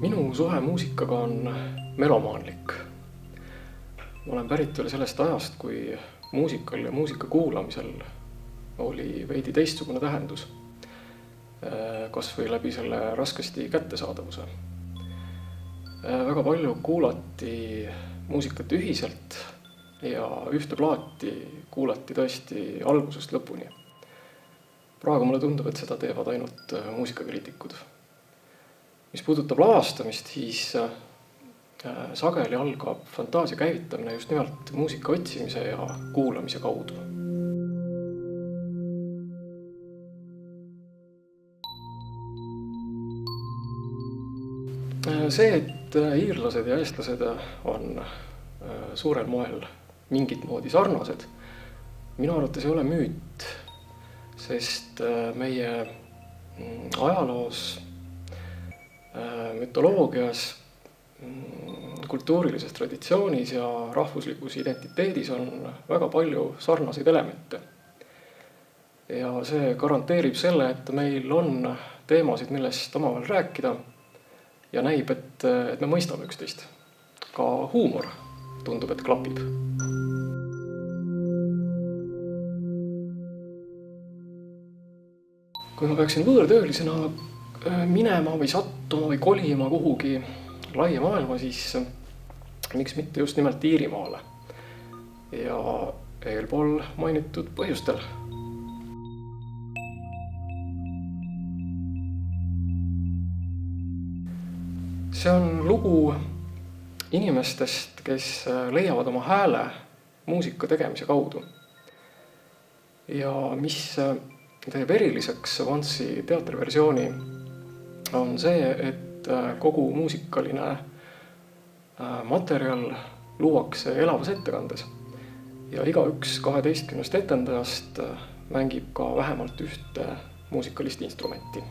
Minu suhe muusikaga on melomaanlik. Ma olen pärit veel sellest ajast, kui muusikal ja muusika kuulamisel oli veidi teistsugune tähendus. Kas või läbi selle raskesti kättesaadavuse. Väga palju kuulati muusikat ühiselt ja ühte plaati kuulati tõesti algusest lõpuni. Praegu mulle tundub, et seda teevad ainult muusikakriitikud. Mis puudutab lavastamist, siis sageli algab fantaasia käivitamine just nimelt muusika otsimise ja kuulamise kaudu. See, et iirlased ja eestlased on suurel moel mingit moodi sarnased, minu arvates ei ole müüt, sest meie ajaloos, mütoloogias, kultuurilises traditsioonis ja rahvuslikus identiteedis on väga palju sarnaseid elemente. Ja see garanteerib selle, et meil on teemasid, millest omavahel rääkida ja näib, et me mõistame üksteist. Ka huumor tundub, et klapib. Kui ma peaksin võõrtöölisena minema või sattuma või kolima kuhugi laia maailma, siis miks mitte just nimelt Iirimaale ja eelpool mainitud põhjustel. See on lugu inimestest, kes leiavad oma hääle muusika tegemise kaudu. Ja mis teeb eriliseks Vance'i teatriversiooni on see, et kogu muusikaline materjal luuakse elavas ettekandes ja igaüks 12 etendajast mängib ka vähemalt ühte muusikalist instrumenti.